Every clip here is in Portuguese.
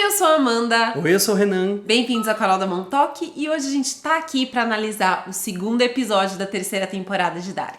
Oi, eu sou a Amanda. Oi, eu sou o Renan. Bem-vindos ao canal da Montauk e hoje a gente tá aqui pra analisar o segundo episódio da terceira temporada de Dark.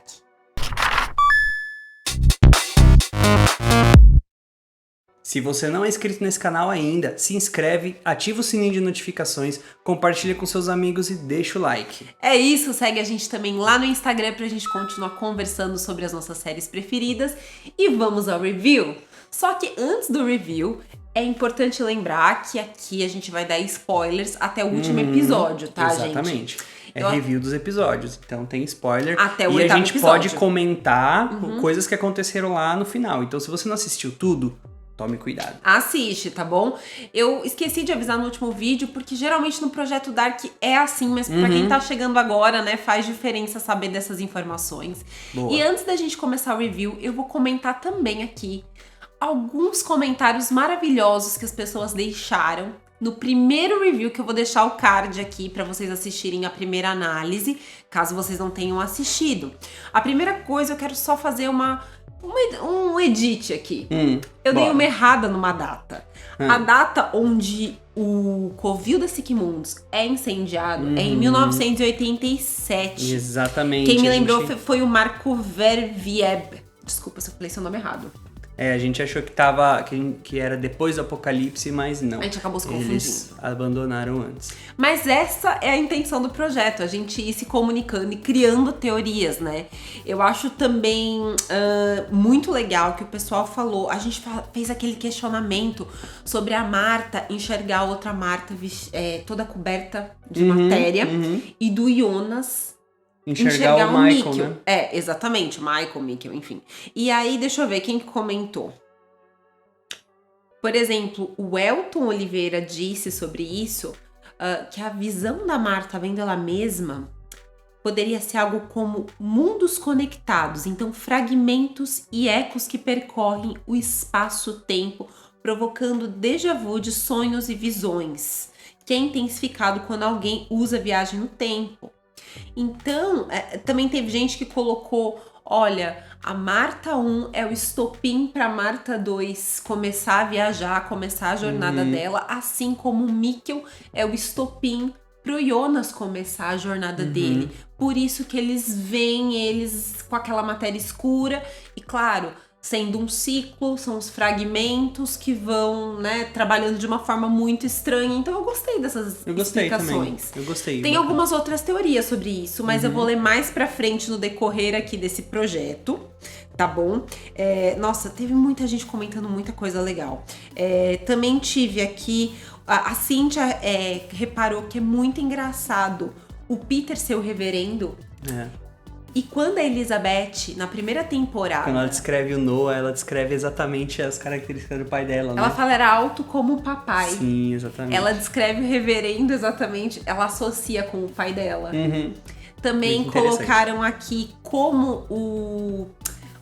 Se você não é inscrito nesse canal ainda, se inscreve, ativa o sininho de notificações, compartilha com seus amigos e deixa o like. É isso, segue a gente também lá no Instagram pra gente continuar conversando sobre as nossas séries preferidas e vamos ao review. Só que antes do review, é importante lembrar que aqui a gente vai dar spoilers até o último episódio, tá, gente? Exatamente. É review dos episódios, então tem spoiler. Até o e oitavo a gente episódio. pode comentar coisas que aconteceram lá no final. Então se você não assistiu tudo, tome cuidado. Assiste, tá bom? Eu esqueci de avisar no último vídeo, porque geralmente no Projeto Dark é assim, mas pra quem tá chegando agora, né, faz diferença saber dessas informações. Boa. E antes da gente começar o review, eu vou comentar também aqui alguns comentários maravilhosos que as pessoas deixaram no primeiro review, que eu vou deixar o card aqui pra vocês assistirem a primeira análise, caso vocês não tenham assistido. A primeira coisa, eu quero só fazer um edit aqui. Eu dei uma errada numa data. A data onde o Covil da Siquemundos é incendiado é em 1987. Exatamente. Quem me lembrou foi o Marco Vervieb. Desculpa se eu falei seu nome errado. A gente achou que era depois do apocalipse, mas não. A gente acabou se confundindo. Eles abandonaram antes. Mas essa é a intenção do projeto, a gente ir se comunicando e criando teorias, né? Eu acho também muito legal que o pessoal falou, a gente fez aquele questionamento sobre a Marta enxergar a outra Marta toda coberta de matéria e do Jonas enxergar o Michael, né? Exatamente, o Michael, Mikkel, enfim. E aí, deixa eu ver quem comentou. Por exemplo, o Elton Oliveira disse sobre isso, que a visão da Marta vendo ela mesma poderia ser algo como mundos conectados, então fragmentos e ecos que percorrem o espaço-tempo, provocando déjà vu de sonhos e visões, que é intensificado quando alguém usa viagem no tempo. Então, também teve gente que colocou, olha, a Marta 1 é o estopim para Marta 2 começar a viajar, começar a jornada dela, assim como o Mikkel é o estopim pro Jonas começar a jornada dele. Por isso que eles veem eles com aquela matéria escura e, claro, sendo um ciclo, são os fragmentos que vão, né, trabalhando de uma forma muito estranha. Então eu gostei dessas explicações. Eu gostei. Tem algumas outras teorias sobre isso, mas eu vou ler mais pra frente no decorrer aqui desse projeto, tá bom? Nossa, teve muita gente comentando muita coisa legal. Também tive aqui, a Cíntia reparou que é muito engraçado o Peter ser o reverendo. E quando a Elizabeth, na primeira temporada... Quando ela descreve o Noah, ela descreve exatamente as características do pai dela, né? Ela fala, era alto como o papai. Sim, exatamente. Ela descreve o reverendo exatamente, ela associa com o pai dela. Também colocaram aqui como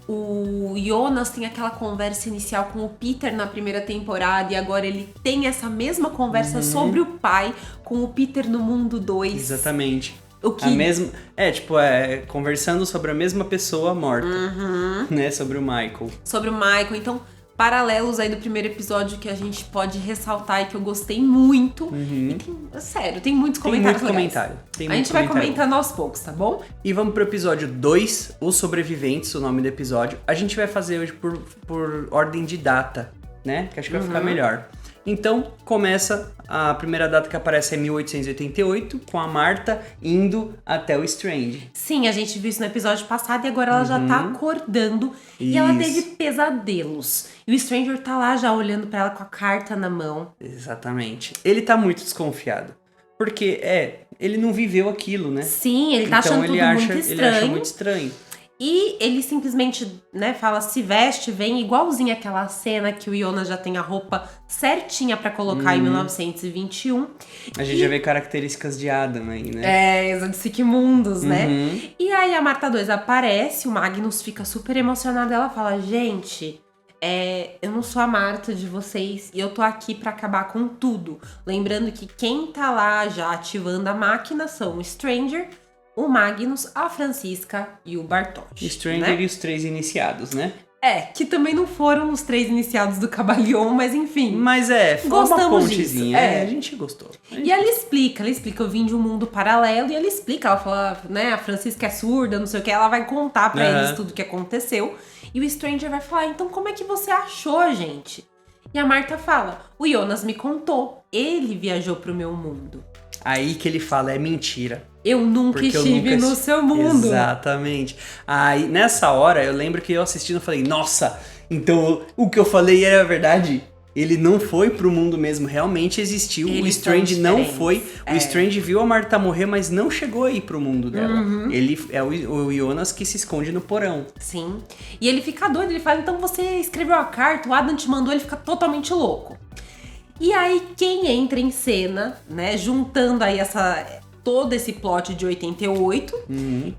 o Jonas tem aquela conversa inicial com o Peter na primeira temporada e agora ele tem essa mesma conversa sobre o pai com o Peter no mundo 2. Exatamente. O que... conversando sobre a mesma pessoa morta, né? Sobre o Michael. Sobre o Michael. Então, paralelos aí do primeiro episódio que a gente pode ressaltar e que eu gostei muito. E tem muitos comentários legais. A gente vai comentando aos poucos, tá bom? E vamos pro episódio 2, Os Sobreviventes, o nome do episódio. A gente vai fazer hoje por ordem de data, né? Que acho que vai ficar melhor. Então, começa, a primeira data que aparece é 1888, com a Marta indo até o Strange. Sim, a gente viu isso no episódio passado e agora ela já tá acordando e ela teve pesadelos. E o Stranger tá lá já olhando pra ela com a carta na mão. Exatamente. Ele tá muito desconfiado, porque, ele não viveu aquilo, né? Sim, ele tá achando tudo muito estranho. Ele acha muito estranho. E ele simplesmente, né, fala, se veste, vem igualzinho aquela cena que o Jonas já tem a roupa certinha pra colocar em 1921. A gente já vê características de Adam aí, né? De Siquemundos, né? E aí a Marta 2 aparece, o Magnus fica super emocionado, ela fala, gente... eu não sou a Marta de vocês e eu tô aqui pra acabar com tudo. Lembrando que quem tá lá já ativando a máquina são o Stranger, o Magnus, a Francisca e o Bartosz. Stranger, né? E os 3 iniciados, né? Que também não foram os 3 iniciados do Cabalion, mas enfim. Mas foi uma Gostamos pontezinha. disso, A gente gostou. E ela explica, eu vim de um mundo paralelo, e ela fala, né, a Francisca é surda, não sei o que, ela vai contar pra eles tudo o que aconteceu. E o Stranger vai falar, então como é que você achou, gente? E a Marta fala, o Jonas me contou, ele viajou pro meu mundo. Aí que ele fala, é mentira. Eu nunca estive no seu mundo. Exatamente. Aí, nessa hora, eu lembro que eu assistindo, eu falei, nossa, então o que eu falei era verdade. Ele não foi pro mundo mesmo, realmente existiu. O Strange não foi. O Strange viu a Marta morrer, mas não chegou aí pro mundo dela. Ele é o Jonas que se esconde no porão. Sim. E ele fica doido, ele fala, então você escreveu a carta, o Adam te mandou, ele fica totalmente louco. E aí, quem entra em cena, né, juntando aí todo esse plot de 88,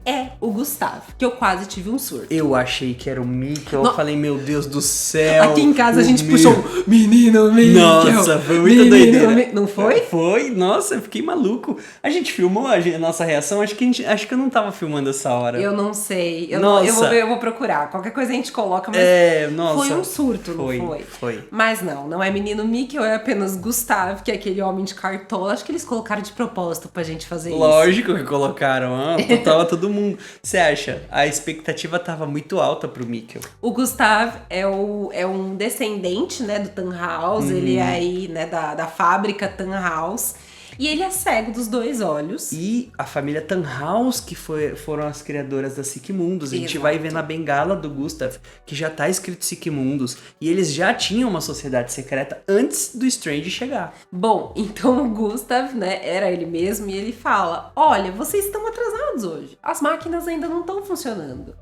é o Gustavo, que eu quase tive um surto. Eu achei que era o Mikkel, eu falei, meu Deus do céu. Aqui em casa a gente puxou Menino Mikkel. Nossa, foi muito doideira. Não foi? Foi, nossa, eu fiquei maluco. A gente filmou a nossa reação, acho que eu não tava filmando essa hora. Eu não sei, eu vou procurar. Qualquer coisa a gente coloca, mas nossa, foi um surto, não foi? Foi. Mas não é Menino Mikkel, é apenas Gustavo, que é aquele homem de cartola. Acho que eles colocaram de propósito pra gente fazer isso. Lógico que colocaram, tava todo mundo. Você acha? A expectativa tava muito alta pro Mikkel. O Gustavo é um descendente, né, do Tannhaus, ele é aí, né, da fábrica Tannhaus. E ele é cego dos 2 olhos. E a família Tannhaus, que foram as criadoras da Sigmundos. A gente vai ver na bengala do Gustav, que já tá escrito Sigmundos. E eles já tinham uma sociedade secreta antes do Strange chegar. Bom, então o Gustav, né, era ele mesmo. E ele fala, olha, vocês estão atrasados hoje. As máquinas ainda não estão funcionando.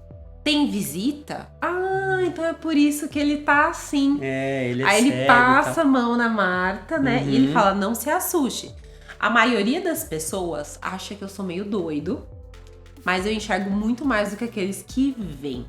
Tem visita? Ah, então é por isso que ele tá assim. Ele é Aí cego, ele passa a mão na Marta, né, e ele fala, não se assuste. A maioria das pessoas acha que eu sou meio doido, mas eu enxergo muito mais do que aqueles que veem.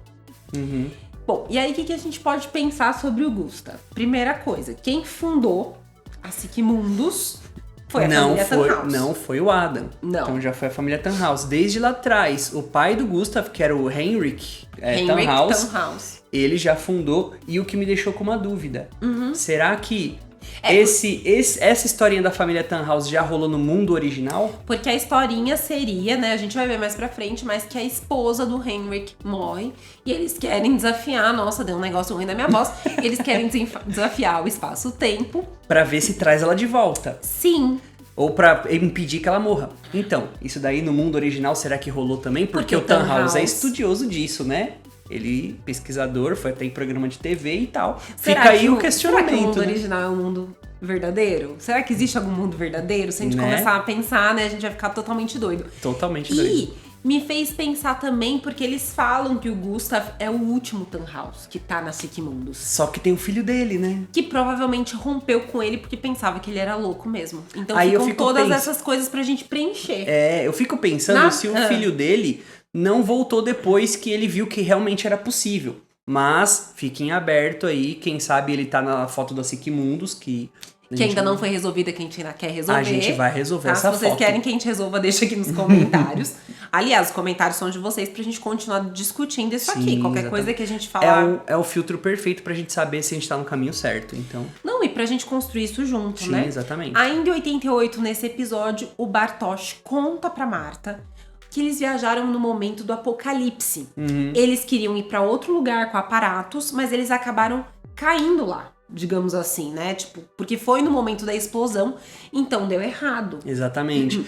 Bom, e aí o que a gente pode pensar sobre o Gustav? Primeira coisa, quem fundou a Sigmundos foi a família Tannhaus. Não foi o Adam. Não. Então já foi a família Tannhaus. Desde lá atrás, o pai do Gustav, que era o Henrik Tannhaus, ele já fundou. E o que me deixou com uma dúvida. Será que essa historinha da família Tannhaus já rolou no mundo original? Porque a historinha seria, né, a gente vai ver mais pra frente, mas que a esposa do Henrik morre e eles querem desafiar, nossa, deu um negócio ruim na minha voz, eles querem desafiar o espaço-tempo. Pra ver se traz ela de volta. Sim. Ou pra impedir que ela morra. Então, isso daí no mundo original, será que rolou também? Porque o Tannhaus é estudioso disso, né? Ele, pesquisador, foi até em programa de TV e tal. Fica aí o questionamento. Será que o mundo original é um mundo verdadeiro? Será que existe algum mundo verdadeiro? Se a gente começar a pensar, né, a gente vai ficar totalmente doido. Totalmente doido. E me fez pensar também, porque eles falam que o Gustav é o último Tannhaus que tá na Sigmundos. Só que tem o filho dele, né? Que provavelmente rompeu com ele porque pensava que ele era louco mesmo. Então aí ficam todas essas coisas pra gente preencher. Eu fico pensando se o filho dele não voltou depois que ele viu que realmente era possível. Mas fiquem aberto aí, quem sabe ele tá na foto da Sigmundos, que ainda não foi resolvida, que a gente ainda quer resolver. A gente vai resolver essa foto. Se vocês querem que a gente resolva, deixa aqui nos comentários. Aliás, os comentários são de vocês pra gente continuar discutindo isso aqui. Qualquer coisa que a gente falar... É o filtro perfeito pra gente saber se a gente tá no caminho certo, então... Não, e pra gente construir isso junto, né? Sim, exatamente. Ainda em 88, nesse episódio, o Bartosz conta pra Marta que eles viajaram no momento do apocalipse. Eles queriam ir pra outro lugar com aparatos, mas eles acabaram caindo lá, digamos assim, né? Tipo, porque foi no momento da explosão, então deu errado. Exatamente.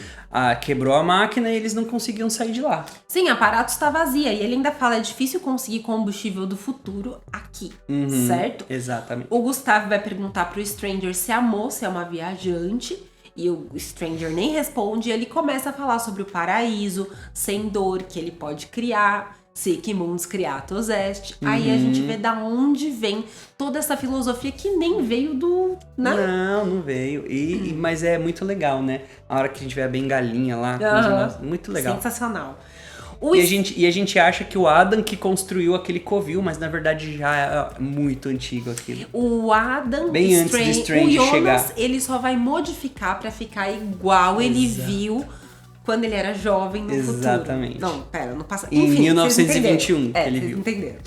Quebrou a máquina e eles não conseguiam sair de lá. Sim, Aparatos tá vazia. E ele ainda fala, é difícil conseguir combustível do futuro aqui, certo? Exatamente. O Gustavo vai perguntar pro Stranger se a moça é uma viajante. E o Stranger nem responde, e ele começa a falar sobre o paraíso, sem dor, que ele pode criar, Sigmunds Creatus Est. Aí a gente vê da onde vem toda essa filosofia que nem veio do... Né? Não veio. Mas é muito legal, né? A hora que a gente vê a bengalinha lá, muito legal. Sensacional. E a gente acha que o Adam que construiu aquele covil, mas na verdade já é muito antigo aquilo. O Adam, bem antes de Strange o Jonas, chegar. ele só vai modificar pra ficar igual ele viu quando ele era jovem no Exatamente. futuro. Não, pera, no passado. Em Enfim, 1921 que ele vocês viu. entenderam.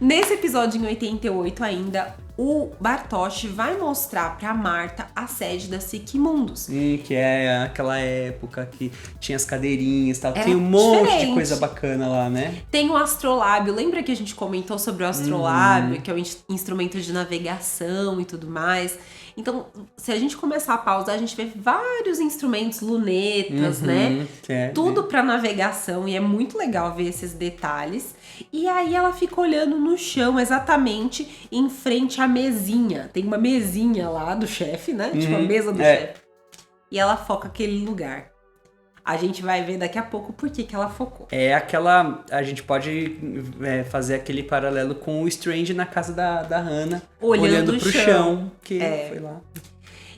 Nesse episódio, em 88 ainda, o Bartosz vai mostrar pra Marta a sede da Siquimundus. Que é aquela época que tinha as cadeirinhas e tal. Era Tem um monte de diferente. coisa bacana lá, né? Tem o astrolábio. Lembra que a gente comentou sobre o astrolábio, que é o instrumento de navegação e tudo mais? Então, se a gente começar a pausar, a gente vê vários instrumentos, lunetas, né? Tudo pra navegação, e é muito legal ver esses detalhes. E aí ela fica olhando no chão, exatamente em frente à mesinha. Tem uma mesinha lá do chefe, né? Tipo a mesa do chefe. E ela foca aquele lugar. A gente vai ver daqui a pouco por que ela focou. É aquela... A gente pode fazer aquele paralelo com o Strange na casa da Hannah. Olhando pro chão. Que foi lá.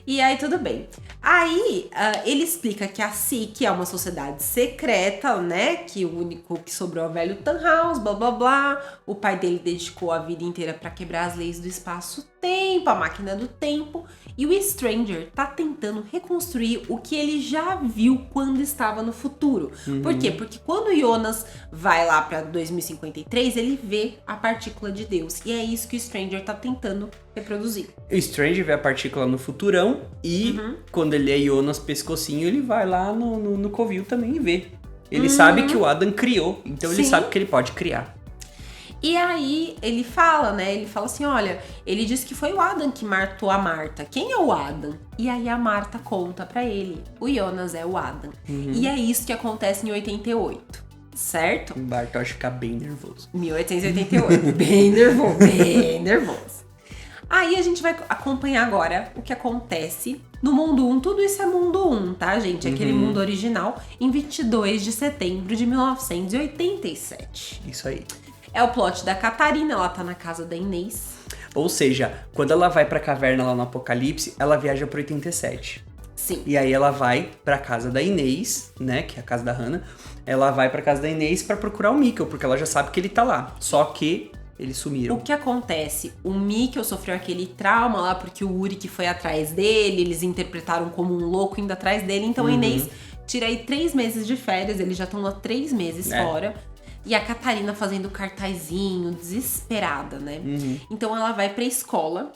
E aí, tudo bem. Aí, ele explica que a SIC é uma sociedade secreta, né? Que o único que sobrou é o velho Tannhaus, blá, blá, blá. O pai dele dedicou a vida inteira pra quebrar as leis do espaço-tempo, a máquina do tempo. E o Stranger tá tentando reconstruir o que ele já viu quando estava no futuro. Por quê? Porque quando o Jonas vai lá pra 2053, ele vê a partícula de Deus. E é isso que o Stranger tá tentando reproduzir. O Strange vê a partícula no futurão e quando ele é Jonas pescocinho, ele vai lá no covil também e vê. Ele sabe que o Adam criou, então ele sabe que ele pode criar. E aí ele fala, né? Ele fala assim, olha, ele disse que foi o Adam que matou a Marta. Quem é o Adam? E aí a Marta conta pra ele. O Jonas é o Adam. E é isso que acontece em 88. Certo? O Bartosz fica bem nervoso. 1888. Bem nervoso, bem nervoso. Aí a gente vai acompanhar agora o que acontece no Mundo 1. Tudo isso é Mundo 1, tá, gente? Aquele mundo original, em 22 de setembro de 1987. Isso aí. É o plot da Catarina, ela tá na casa da Inês. Ou seja, quando ela vai pra caverna lá no Apocalipse, ela viaja pro 87. Sim. E aí ela vai pra casa da Inês, né, que é a casa da Hannah. Ela vai pra casa da Inês pra procurar o Mikkel, porque ela já sabe que ele tá lá. Só que eles sumiram. O que acontece? O Mikkel sofreu aquele trauma lá porque o Uri que foi atrás dele, eles interpretaram como um louco indo atrás dele. Então a Inês tira aí 3 meses de férias, eles já estão lá 3 meses fora. E a Catarina fazendo cartazinho, desesperada, né? Então ela vai pra escola,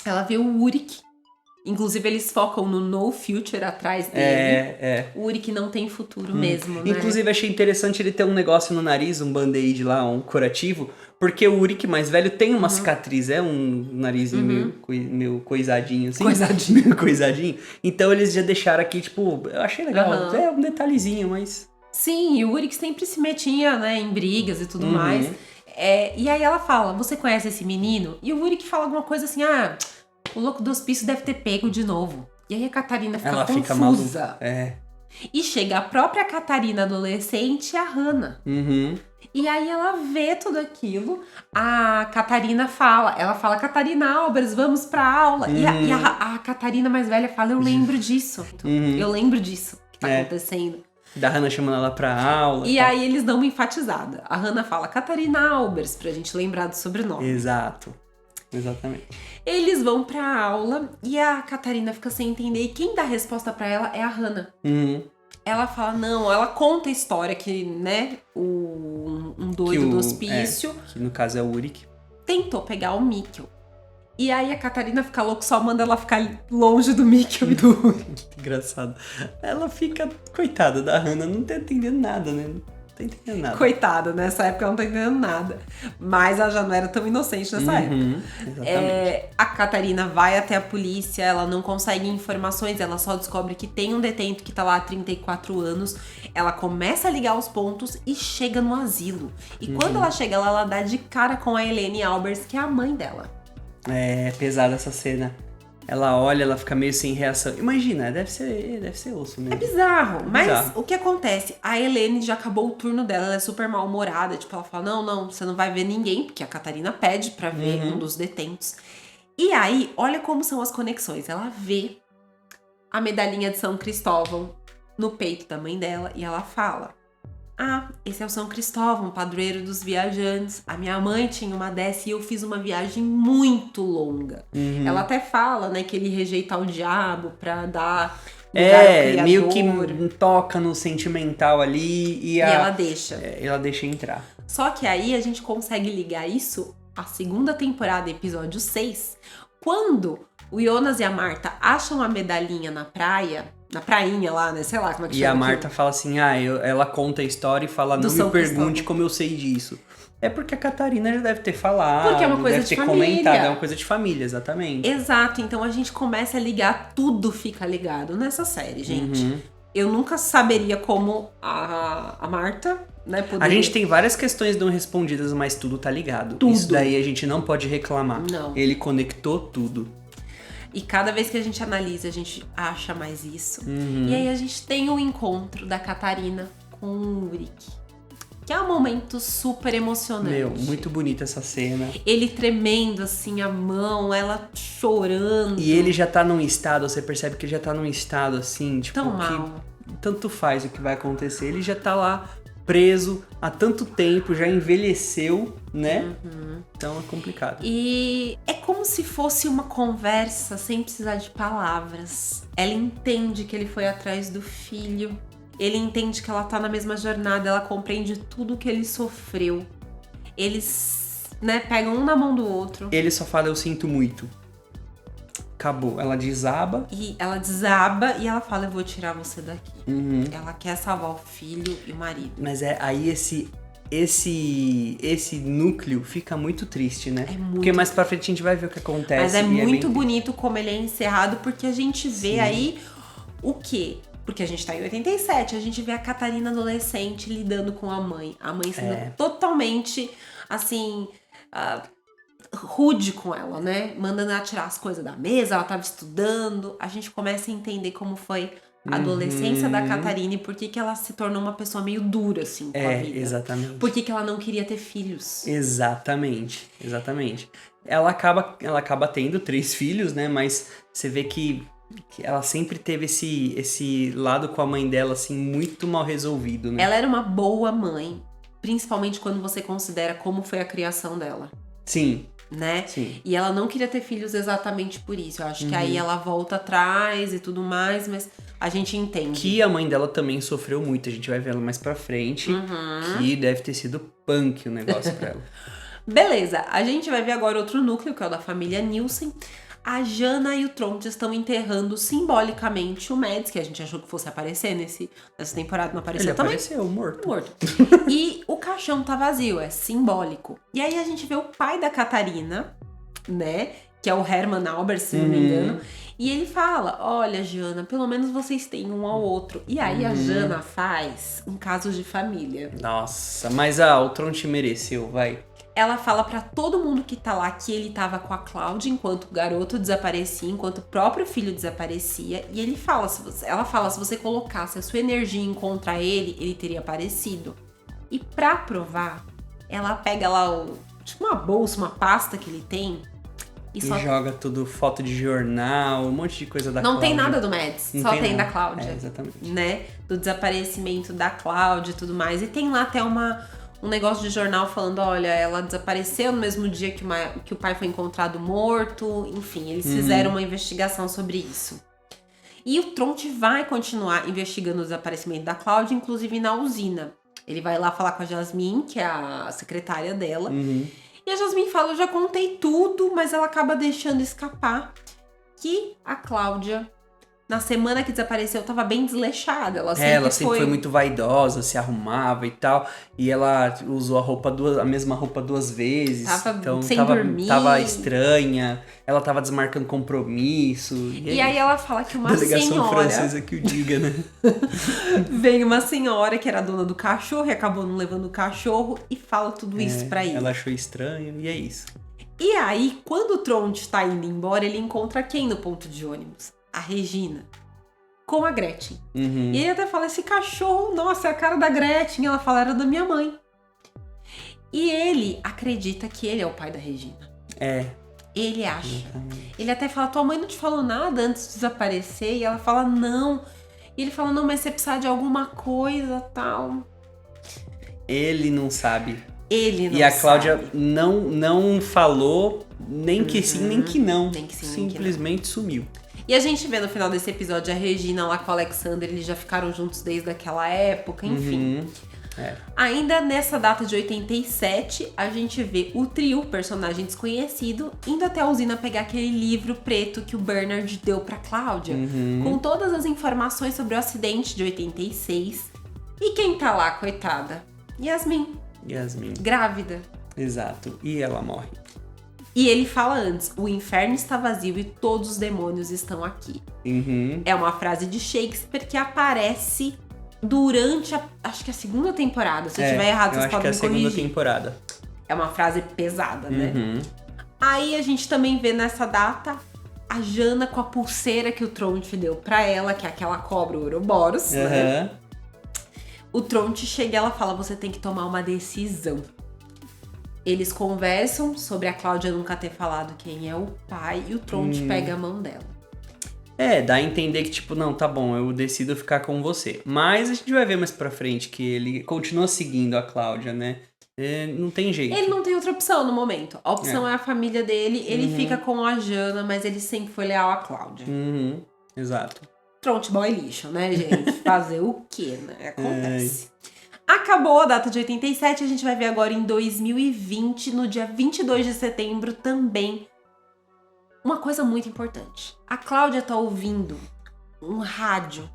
ela vê o Uric. Inclusive eles focam no No Future atrás dele. O Uric não tem futuro mesmo, né? Inclusive achei interessante ele ter um negócio no nariz, um band-aid lá, um curativo. Porque o Uric mais velho tem uma cicatriz, um narizinho meio coisadinho assim. Coisadinho. Coisadinho. Então eles já deixaram aqui, tipo, eu achei legal. É um detalhezinho, mas... Sim, e o Uric sempre se metia, né, em brigas e tudo mais. E aí ela fala, você conhece esse menino? E o Uric fala alguma coisa assim, o louco do hospício deve ter pego de novo. E aí a Catarina fica ela confusa. Fica maluca. E chega a própria Catarina adolescente e a Hannah. E aí ela vê tudo aquilo, a Catarina fala, Catarina Albers, vamos pra aula. E a Catarina mais velha fala, eu lembro disso. Eu lembro disso que tá acontecendo. Da Hannah chamando ela pra aula. E aí eles dão uma enfatizada. A Hannah fala Catarina Albers, pra gente lembrar do sobrenome. Exato. Exatamente. Eles vão pra aula e a Catarina fica sem entender. E quem dá a resposta pra ela é a Hannah. Ela fala, não, ela conta a história que, né, um doido do hospício. Que no caso é o Uric. Tentou pegar o Mikkel. E aí a Catarina fica louca, só manda ela ficar longe do Mikkel e do Uric. Engraçado. Ela fica, coitada da Hannah, não tá entendendo nada, né? Não tá entendendo nada. Coitada, nessa época ela não tá entendendo nada. Mas ela já não era tão inocente nessa época. Exatamente. A Catarina vai até a polícia, ela não consegue informações, ela só descobre que tem um detento que tá lá há 34 anos. Ela começa a ligar os pontos e chega no asilo. E quando ela chega lá, ela dá de cara com a Helene Albers, que é a mãe dela. É pesada essa cena. Ela olha, ela fica meio sem reação. Imagina, deve ser osso mesmo. É bizarro, mas o que acontece? A Helene já acabou o turno dela, ela é super mal-humorada. Tipo, ela fala, não, você não vai ver ninguém, porque a Catarina pede pra ver um dos detentos. E aí, olha como são as conexões. Ela vê a medalhinha de São Cristóvão no peito da mãe dela e ela fala, esse é o São Cristóvão, padroeiro dos viajantes. A minha mãe tinha uma dessa e eu fiz uma viagem muito longa. Ela até fala, né, que ele rejeita o diabo pra dar ao meio criador. que toca no sentimental ali E ela deixa. ela deixa entrar. Só que aí a gente consegue ligar isso à segunda temporada, episódio 6, quando o Jonas e a Marta acham a medalhinha na praia, na prainha lá, né? Sei lá como é que E chama a Marta aquilo. fala assim, ela conta a história e fala, Do não São me pergunte Cristóvão. como eu sei disso. É porque a Catarina já deve ter falado, Porque é uma coisa deve de ter família. comentado, é uma coisa de família, exatamente. Exato, então a gente começa a ligar, tudo fica ligado nessa série, gente. Uhum. Eu nunca saberia como a Marta, né, poderia... A gente tem várias questões não respondidas, mas tudo tá ligado. Tudo. Isso daí a gente não pode reclamar. Não. Ele conectou tudo. E cada vez que a gente analisa, a gente acha mais isso. Uhum. E aí a gente tem o encontro da Catarina com o Ulrich, que é um momento super emocionante. Meu, muito bonita essa cena. Ele tremendo assim a mão, ela chorando. E ele já tá num estado, você percebe que ele já tá num estado assim, tipo, tão que mal. tanto faz o que vai acontecer. Ele já tá lá preso há tanto tempo, já envelheceu, né? Então é complicado. E é como se fosse uma conversa sem precisar de palavras. Ela entende que ele foi atrás do filho. Ele entende que ela tá na mesma jornada. Ela compreende tudo que ele sofreu. Eles, né, pegam um na mão do outro. Ele só fala, eu sinto muito. Acabou. Ela desaba. E ela desaba e ela fala, eu vou tirar você daqui. Uhum. Ela quer salvar o filho e o marido. Mas aí esse núcleo fica muito triste, né? É muito. Porque mais pra frente a gente vai ver o que acontece. Mas é e muito bem... bonito como ele é encerrado, porque a gente vê aí o quê? Porque a gente tá em 87, a gente vê a Catarina adolescente lidando com a mãe sendo totalmente, assim, rude com ela, né? Mandando ela tirar as coisas da mesa, ela tava estudando. A gente começa a entender como foi a adolescência da Catarina e por que ela se tornou uma pessoa meio dura, assim, com a vida. Exatamente. Por que ela não queria ter filhos. Exatamente. Ela acaba tendo 3 filhos, né? Mas você vê que ela sempre teve esse lado com a mãe dela, assim, muito mal resolvido, né? Ela era uma boa mãe, principalmente quando você considera como foi a criação dela. Sim. Né? Sim. E ela não queria ter filhos exatamente por isso. Eu acho que aí ela volta atrás e tudo mais, mas a gente entende. Que a mãe dela também sofreu muito. A gente vai ver ela mais pra frente. Que deve ter sido punk o negócio pra ela. Beleza, a gente vai ver agora outro núcleo, que é o da família Nielsen. A Jana e o Trond estão enterrando simbolicamente o Mads, que a gente achou que fosse aparecer nessa temporada, não apareceu Ele também. apareceu, morto. E o caixão tá vazio, é simbólico. E aí a gente vê o pai da Catarina, né? Que é o Herman Albert, se não me engano. E ele fala, olha, Jana, pelo menos vocês têm um ao outro. E aí a Jana faz um caso de família. Nossa, mas o Tronte mereceu, vai. Ela fala pra todo mundo que tá lá que ele tava com a Cláudia enquanto o garoto desaparecia, enquanto o próprio filho desaparecia. E ela fala, se você colocasse a sua energia em contra ele, ele teria aparecido. E pra provar, ela pega lá tipo uma bolsa, uma pasta que ele tem. E só joga tudo, foto de jornal, um monte de coisa da não Cláudia. tem nada do Mads, Não só tem nada. da Cláudia. Exatamente. Né? Do desaparecimento da Cláudia e tudo mais. E tem lá até um negócio de jornal falando, olha, ela desapareceu no mesmo dia que o pai foi encontrado morto. Enfim, eles fizeram uma investigação sobre isso. E o Tronte vai continuar investigando o desaparecimento da Cláudia, inclusive na usina. Ele vai lá falar com a Jasmine, que é a secretária dela. E a Jasmine fala, eu já contei tudo, mas ela acaba deixando escapar que a Cláudia, na semana que desapareceu, tava bem desleixada. Ela sempre foi muito vaidosa, se arrumava e tal. E ela usou a mesma roupa 2 vezes. Tava então sem tava, dormir. tava estranha. Ela tava desmarcando compromisso. E aí ela fala que uma delegação senhora... francesa que o diga, né? Vem uma senhora que era dona do cachorro e acabou não levando o cachorro e fala tudo isso pra ele. Ela achou estranho e é isso. E aí, quando o Tronte tá indo embora, ele encontra quem no ponto de ônibus? A Regina. Com a Gretchen. E ele até fala, esse cachorro, nossa, é a cara da Gretchen. Ela fala, era da minha mãe. E ele acredita que ele é o pai da Regina. Ele acha. Exatamente. Ele até fala, tua mãe não te falou nada antes de desaparecer? E ela fala, não. E ele fala, não, mas você precisa de alguma coisa, tal. Ele não sabe. Ele não sabe. E a Cláudia não falou nem que sim, nem que não. Nem que sim, simplesmente sumiu. E a gente vê no final desse episódio a Regina lá com o Alexander, eles já ficaram juntos desde aquela época, enfim. Ainda nessa data de 87, a gente vê o trio, personagem desconhecido, indo até a usina pegar aquele livro preto que o Bernard deu pra Cláudia, com todas as informações sobre o acidente de 86. E quem tá lá, coitada? Yasmin. Grávida. Exato. E ela morre. E ele fala antes, o inferno está vazio e todos os demônios estão aqui. É uma frase de Shakespeare que aparece durante acho que a segunda temporada. Se eu estiver errado, vocês podem me corrigir. Eu acho que é a segunda temporada. É uma frase pesada, né? Aí a gente também vê nessa data a Jana com a pulseira que o Tronte deu pra ela, que é aquela cobra Ouroboros, né? O Tronte chega e ela fala, você tem que tomar uma decisão. Eles conversam sobre a Cláudia nunca ter falado quem é o pai e o Tronte pega a mão dela. Dá a entender que, tipo, não, tá bom, eu decido ficar com você. Mas a gente vai ver mais pra frente que ele continua seguindo a Cláudia, né? Não tem jeito. Ele não tem outra opção no momento. A opção é a família dele, ele fica com a Jana, mas ele sempre foi leal à Cláudia. Exato. Tronte boy lixo, né, gente? Fazer o quê, né? Acontece. Acabou a data de 87, a gente vai ver agora em 2020, no dia 22 de setembro também. Uma coisa muito importante. A Cláudia tá ouvindo um rádio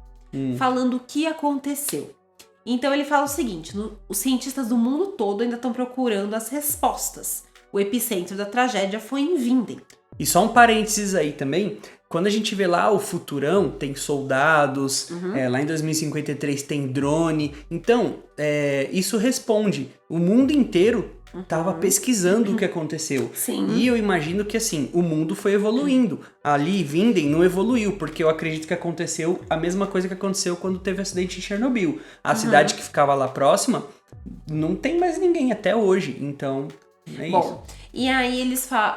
falando o que aconteceu. Então ele fala o seguinte, os cientistas do mundo todo ainda estão procurando as respostas. O epicentro da tragédia foi em Vinden. E só um parênteses aí também, quando a gente vê lá o futurão, tem soldados, lá em 2053 tem drone, então isso responde, o mundo inteiro tava pesquisando o que aconteceu. Sim. E eu imagino que assim, o mundo foi evoluindo. Ali, Vinden não evoluiu, porque eu acredito que aconteceu a mesma coisa que aconteceu quando teve o acidente em Chernobyl. A cidade que ficava lá próxima, não tem mais ninguém até hoje, então é isso. E aí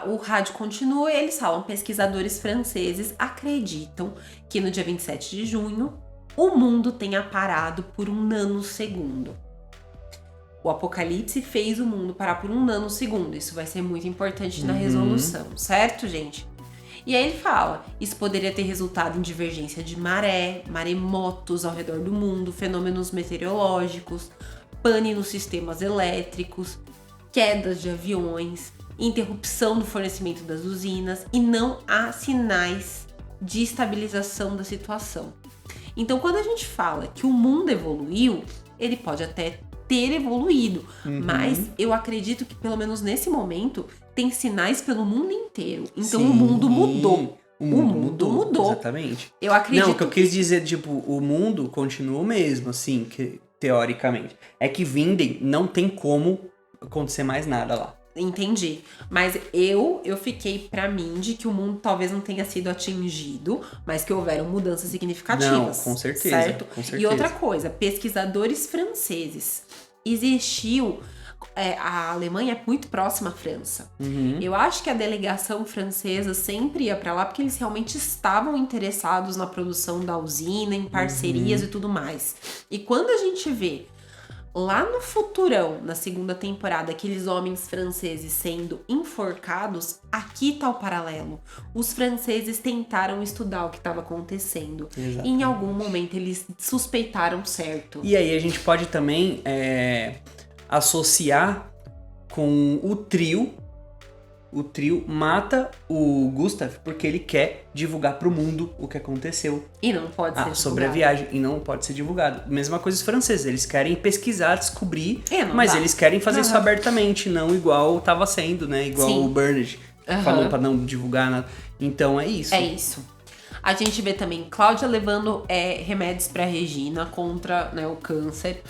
o rádio continua e eles falam, pesquisadores franceses acreditam que no dia 27 de junho o mundo tenha parado por 1 nanosegundo. O apocalipse fez o mundo parar por 1 nanosegundo. Isso vai ser muito importante na resolução, certo, gente? E aí ele fala, isso poderia ter resultado em divergência de maré, maremotos ao redor do mundo, fenômenos meteorológicos, pane nos sistemas elétricos, quedas de aviões, interrupção do fornecimento das usinas e não há sinais de estabilização da situação. Então, quando a gente fala que o mundo evoluiu, ele pode até ter evoluído, mas eu acredito que pelo menos nesse momento tem sinais pelo mundo inteiro. Então o mundo mudou. O mundo mudou. Exatamente. Eu acredito. Não, o que eu quis dizer, tipo, o mundo continua o mesmo, assim, que, teoricamente. É que Vinden não tem como acontecer mais nada lá. Entendi. Mas eu fiquei pra mim de que o mundo talvez não tenha sido atingido, mas que houveram mudanças significativas. Não, com certeza. Certo? Com certeza. E outra coisa, pesquisadores franceses. Existiu... a Alemanha é muito próxima à França. Eu acho que a delegação francesa sempre ia pra lá porque eles realmente estavam interessados na produção da usina, em parcerias e tudo mais. E quando a gente vê lá no futurão, na segunda temporada, aqueles homens franceses sendo enforcados, aqui tá o paralelo. Os franceses tentaram estudar o que estava acontecendo. Exatamente. E em algum momento eles suspeitaram certo. E aí a gente pode também associar com o trio. O trio mata o Gustav porque ele quer divulgar pro mundo o que aconteceu. E não pode ser divulgado. Sobre a viagem. E não pode ser divulgado. Mesma coisa os franceses. Eles querem pesquisar, descobrir, mas eles querem fazer isso abertamente, não igual tava sendo, né? Igual o Bernard falou pra não divulgar nada. Então é isso. É isso. A gente vê também Cláudia levando remédios pra Regina contra, né, o câncer.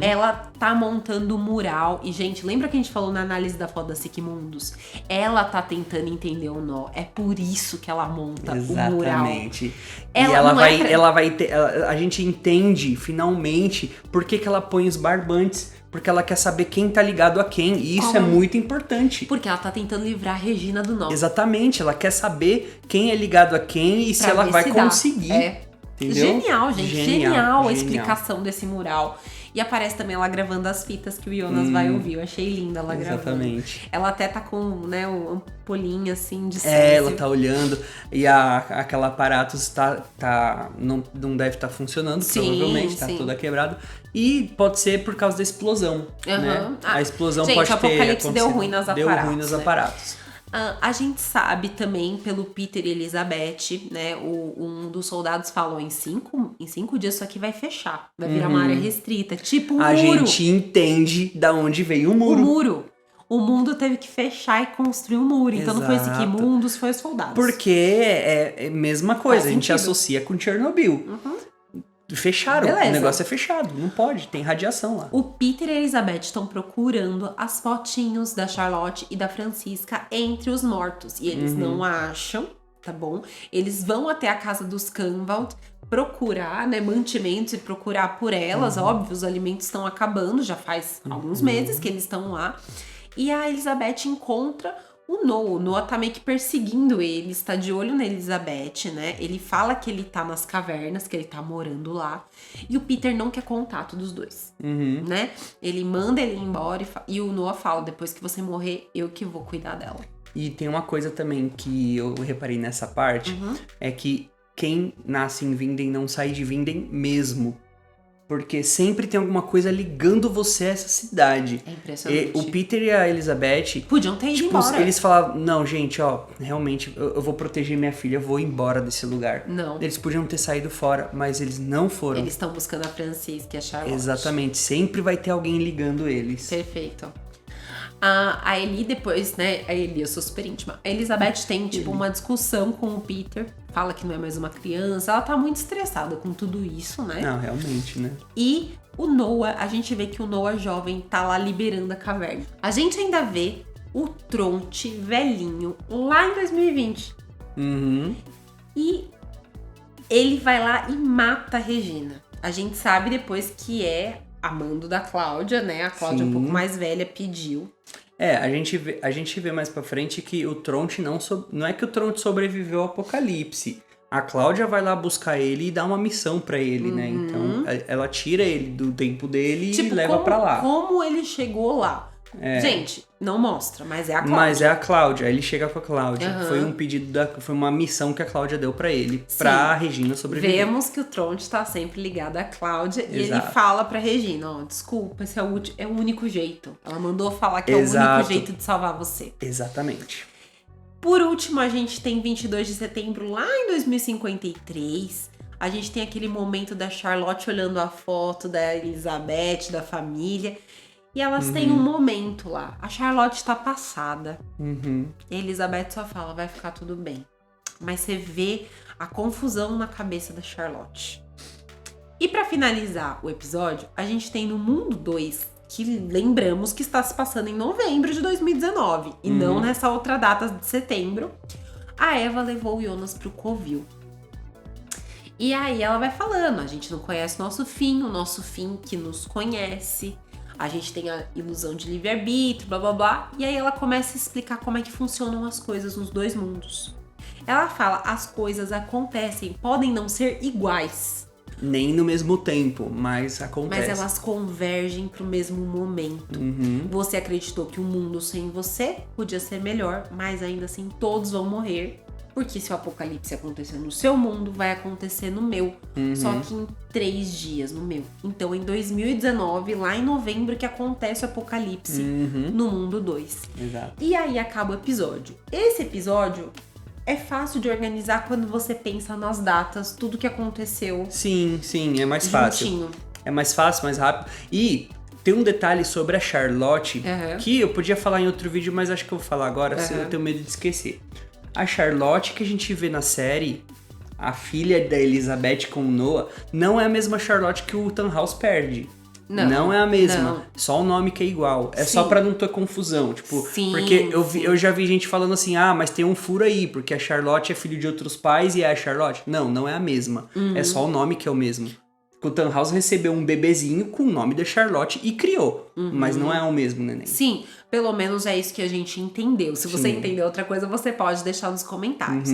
Ela tá montando um mural. E, gente, lembra que a gente falou na análise da foto da Sigmundos? Ela tá tentando entender o nó. É por isso que ela monta o mural. Exatamente. E ela vai ter... A gente entende, finalmente, por que ela põe os barbantes. Porque ela quer saber quem tá ligado a quem. E isso é muito importante. Porque ela tá tentando livrar a Regina do nó. Exatamente. Ela quer saber quem é ligado a quem e se ela vai conseguir. entendeu? Genial, gente. Genial a genial. explicação desse mural. E aparece também ela gravando as fitas que o Jonas vai ouvir. Eu achei linda ela gravando. Exatamente. Ela até tá com, né, uma ampolinha assim de Césio. Ela tá olhando e aquela aparatos não deve estar funcionando, Sim, provavelmente, tá sim. toda quebrada. E pode ser por causa da explosão, né? A explosão gente, pode ter Apocalipse acontecido. deu ruim nas Deu aparatos, ruim nos né? aparatos. A gente sabe também pelo Peter e Elizabeth, né? Um dos soldados falou em 5 dias isso aqui vai fechar. Vai virar uma área restrita. Tipo um A muro. gente entende da onde veio o O muro. muro. O mundo teve que fechar e construir um muro. Então não foi esse aqui, Exato. mundos, foi os soldados. Porque é a mesma coisa, Faz a gente sentido. associa com Chernobyl. Fecharam, Beleza. o negócio é fechado, não pode, tem radiação lá. O Peter e a Elizabeth estão procurando as fotinhos da Charlotte e da Francisca entre os mortos. E eles não acham, tá bom? Eles vão até a casa dos Canvald procurar, né, mantimentos e procurar por elas. Óbvio, os alimentos estão acabando, já faz alguns meses que eles estão lá. E a Elizabeth encontra o Noah. O Noah tá meio que perseguindo ele, está de olho na Elizabeth, né? Ele fala que ele tá nas cavernas, que ele tá morando lá. E o Peter não quer contato dos dois, né? Ele manda ele embora e o Noah fala, depois que você morrer, eu que vou cuidar dela. E tem uma coisa também que eu reparei nessa parte, é que quem nasce em Vinden não sai de Vinden mesmo. Porque sempre tem alguma coisa ligando você a essa cidade. É impressionante. O Peter e a Elizabeth... Podiam ter ido tipo, embora. eles falavam, não, gente, ó, realmente, eu vou proteger minha filha, eu vou embora desse lugar. Não. Eles podiam ter saído fora, mas eles não foram. Eles estão buscando a Francisca e a Charlotte. Exatamente, sempre vai ter alguém ligando eles. Perfeito. A Ellie depois, né? A Ellie, eu sou super íntima. A Elizabeth tem, tipo, uma discussão com o Peter. Fala que não é mais uma criança. Ela tá muito estressada com tudo isso, né? Não, realmente, né? E o Noah, a gente vê que o Noah jovem tá lá liberando a caverna. A gente ainda vê o Tronte velhinho lá em 2020. E ele vai lá e mata a Regina. A gente sabe depois que é amando da Cláudia, né? A Cláudia um pouco mais velha pediu. A gente vê mais pra frente que o Tronte não é que o Tronte sobreviveu ao apocalipse. A Cláudia vai lá buscar ele e dá uma missão pra ele, né? Então, ela tira ele do tempo dele e leva pra lá. Como ele chegou lá? Gente, não mostra, mas é a Cláudia. Mas é a Cláudia, ele chega com a Cláudia. Foi um pedido, foi uma missão que a Cláudia deu pra ele, pra Regina sobreviver. Vemos que o Tronte tá sempre ligado à Cláudia e ele Exato. fala pra Regina, ó, desculpa, esse é o único jeito. Ela mandou falar que é o Exato. único jeito de salvar você. Exatamente. Por último, a gente tem 22 de setembro lá em 2053. A gente tem aquele momento da Charlotte olhando a foto da Elizabeth, da família. E elas têm um momento lá. A Charlotte tá passada. E a Elizabeth só fala, vai ficar tudo bem. Mas você vê a confusão na cabeça da Charlotte. E pra finalizar o episódio, a gente tem no Mundo 2, que lembramos que está se passando em novembro de 2019. E não nessa outra data de setembro. A Eva levou o Jonas pro Covil. E aí ela vai falando, a gente não conhece o nosso fim que nos conhece. A gente tem a ilusão de livre-arbítrio, blá blá blá. E aí ela começa a explicar como é que funcionam as coisas nos dois mundos. Ela fala, as coisas acontecem, podem não ser iguais. Nem no mesmo tempo, mas acontece. Mas elas convergem pro mesmo momento. Você acreditou que o mundo sem você podia ser melhor, mas ainda assim todos vão morrer. Porque se o apocalipse acontecer no seu mundo, vai acontecer no meu. Só que em 3 dias no meu. Então, em 2019, lá em novembro, que acontece o apocalipse no mundo 2. Exato. E aí acaba o episódio. Esse episódio é fácil de organizar quando você pensa nas datas, tudo que aconteceu. Sim, é mais fácil. Juntinho. É mais fácil, mais rápido. E tem um detalhe sobre a Charlotte que eu podia falar em outro vídeo, mas acho que eu vou falar agora, se eu tenho medo de esquecer. A Charlotte que a gente vê na série, a filha da Elizabeth com o Noah, não é a mesma Charlotte que o Tannhaus perde. Não é a mesma. Não. Só o nome que é igual. É só pra não ter confusão. Tipo, Sim, porque eu já vi gente falando assim, mas tem um furo aí, porque a Charlotte é filho de outros pais e é a Charlotte. Não é a mesma. É só o nome que é o mesmo. O Tannhaus recebeu um bebezinho com o nome da Charlotte e criou. Mas não é o mesmo neném. Sim, pelo menos é isso que a gente entendeu. Se você entendeu outra coisa, você pode deixar nos comentários.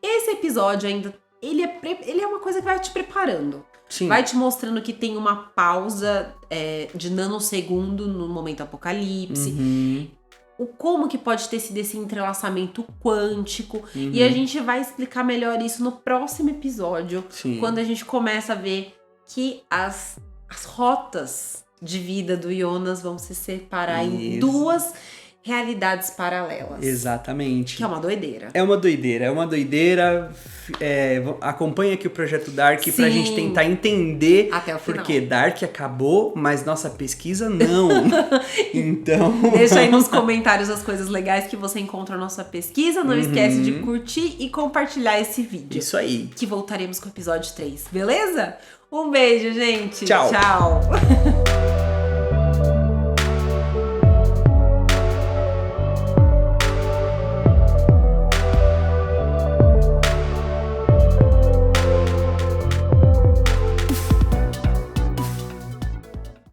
Esse episódio ainda ele é uma coisa que vai te preparando. Sim. Vai te mostrando que tem uma pausa de nanosegundo no momento apocalipse. Como que pode ter sido esse entrelaçamento quântico. E a gente vai explicar melhor isso no próximo episódio. Sim. Quando a gente começa a ver que as rotas de vida do Jonas vão se separar em duas realidades paralelas. Exatamente. Que é uma doideira. É uma doideira. Acompanha aqui o Projeto Dark pra gente tentar entender até o final. Porque Dark acabou, mas nossa pesquisa não. Então... Deixa aí nos comentários as coisas legais que você encontra na nossa pesquisa. Não esquece de curtir e compartilhar esse vídeo. Isso aí. Que voltaremos com o episódio 3, beleza? Um beijo, gente. Tchau. Tchau.